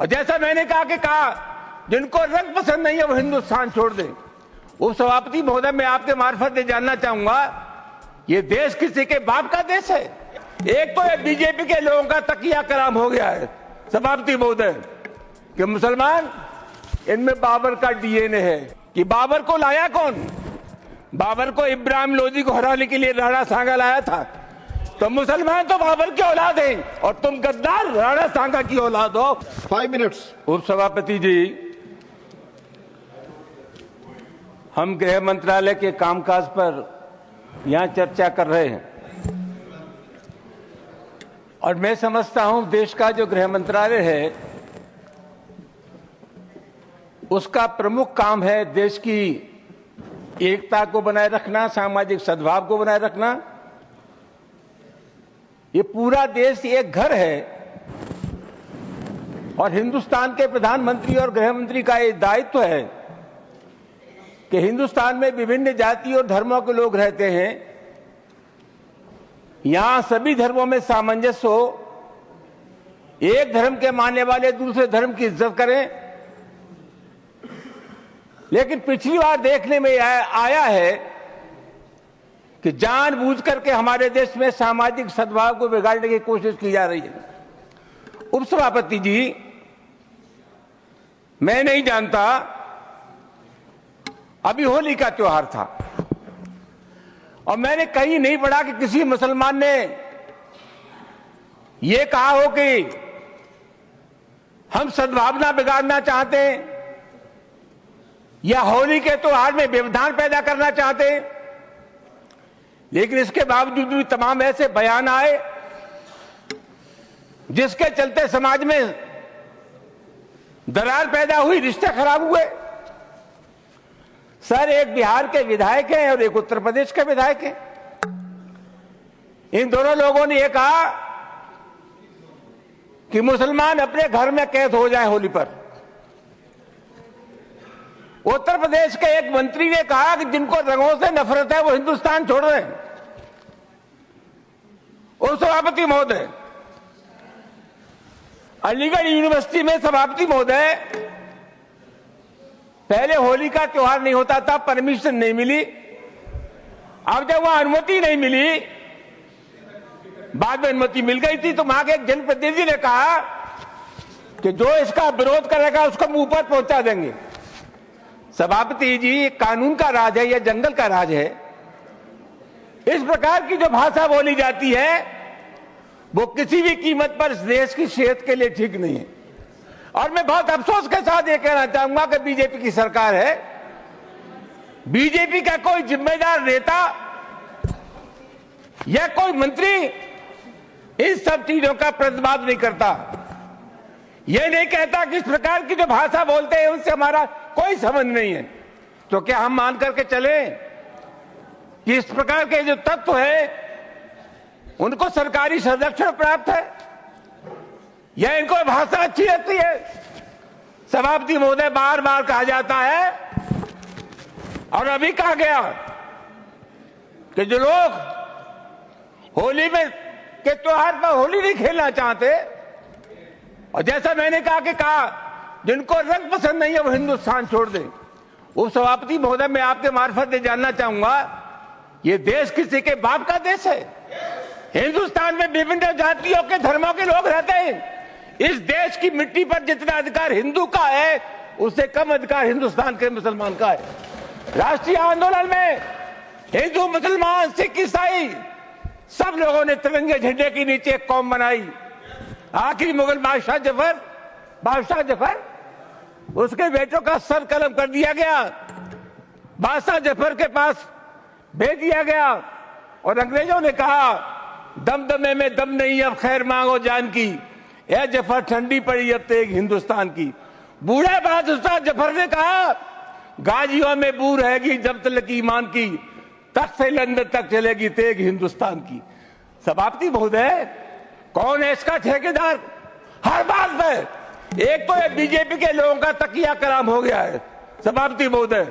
और जैसा मैंने कहा जिनको रंग पसंद नहीं है वो हिंदुस्तान छोड़ दें। उपसभापति महोदय, मैं आपके मार्फत से जानना चाहूंगा, ये देश किसी के बाप का देश है? एक तो ये बीजेपी के लोगों का तकिया कलाम हो गया है सभापति महोदय कि मुसलमान, इनमें बाबर का डीएनए है। कि बाबर को लाया कौन? बाबर को इब्राहिम लोदी को हराने के लिए राणा सांगा लाया था। तो मुसलमान तो बाबर की औलाद हैं और तुम गद्दार राणा सांगा की औलाद हो। 5 मिनट्स। उपसभापति जी, हम गृह मंत्रालय के कामकाज पर यहां चर्चा कर रहे हैं और मैं समझता हूं देश का जो गृह मंत्रालय है उसका प्रमुख काम है देश की एकता को बनाए रखना, सामाजिक सद्भाव को बनाए रखना। ये पूरा देश एक घर है और हिंदुस्तान के प्रधानमंत्री और गृह मंत्री का ये दायित्व है कि हिंदुस्तान में विभिन्न जाति और धर्मों के लोग रहते हैं, यहां सभी धर्मों में सामंजस्य हो, एक धर्म के मानने वाले दूसरे धर्म की इज्जत करें। लेकिन पिछली बार देखने में आया है कि जानबूझ करके हमारे देश में सामाजिक सद्भाव को बिगाड़ने की कोशिश की जा रही है। उपसभापति जी, मैं नहीं जानता, अभी होली का त्योहार था और मैंने कहीं नहीं पढ़ा कि किसी मुसलमान ने यह कहा हो कि हम सद्भावना बिगाड़ना चाहते हैं या होली के त्योहार में व्यवधान पैदा करना चाहते हैं। लेकिन इसके बावजूद भी तमाम ऐसे बयान आए जिसके चलते समाज में दरार पैदा हुई, रिश्ते खराब हुए। सर, एक बिहार के विधायक हैं और एक उत्तर प्रदेश के विधायक हैं। इन दोनों लोगों ने यह कहा कि मुसलमान अपने घर में कैद हो जाए होली पर। उत्तर प्रदेश के एक मंत्री ने कहा कि जिनको रंगों से नफरत है वो हिंदुस्तान छोड़ रहे हैं। उपसभापति महोदय, अलीगढ़ यूनिवर्सिटी में सभापति महोदय, पहले होली का त्योहार नहीं होता था, परमिशन नहीं मिली। अब जब वहां अनुमति नहीं मिली, बाद में अनुमति मिल गई थी, तो वहां के एक जनप्रतिनिधि ने कहा कि जो इसका विरोध करेगा उसको मुंह पर पहुंचा देंगे। सभापति जी, कानून का राज है या जंगल का राज है? इस प्रकार की जो भाषा बोली जाती है वो किसी भी कीमत पर इस देश की सेहत के लिए ठीक नहीं है। और मैं बहुत अफसोस के साथ ये कहना चाहूंगा कि बीजेपी की सरकार है, बीजेपी का कोई जिम्मेदार नेता या कोई मंत्री इस सब चीजों का प्रतिवाद नहीं करता। यह नहीं कहता कि इस प्रकार की जो भाषा बोलते हैं उनसे हमारा कोई संबंध नहीं है। तो क्या हम मान करके चले कि इस प्रकार के जो तत्व है उनको सरकारी संरक्षण प्राप्त है या इनको भाषा अच्छी लगती है? सभापति महोदय, बार बार कहा जाता है और अभी कहा गया कि जो लोग होली में के त्योहार पर होली नहीं खेलना चाहते, और जैसा मैंने कहा जिनको रंग पसंद नहीं है वो हिंदुस्तान छोड़ दें। उपसभापति महोदय, मैं आपके मार्फत से जानना चाहूंगा, ये देश किसी के बाप का देश है? हिंदुस्तान में विभिन्न जातियों के धर्मों के लोग रहते हैं। इस देश की मिट्टी पर जितना अधिकार हिंदू का है उससे कम अधिकार हिंदुस्तान के मुसलमान का है। राष्ट्रीय आंदोलन में हिंदू, मुसलमान, सिख, ईसाई सब लोगों ने तिरंगे झंडे के नीचे एक कौम बनाई। आखिरी मुगल बादशाह जफर, उसके बेटों का सर कलम कर दिया गया, बादशाह जफर के पास भेज दिया गया और अंग्रेजों ने कहा दमदमे में दम नहीं, अब खैर मांगो जान की, ए जफर ठंडी पड़ी अब तेग हिंदुस्तान की। बूढ़े बादशाह जफर ने कहा गाजियों में बू रहेगी जब तक ईमान की, तक से लंदन तक चलेगी तेग हिंदुस्तान की। सभापति महोदय, कौन है इसका ठेकेदार? हर बात में एक तो ये बीजेपी के लोगों का तकिया कलाम हो गया है सभापति महोदय।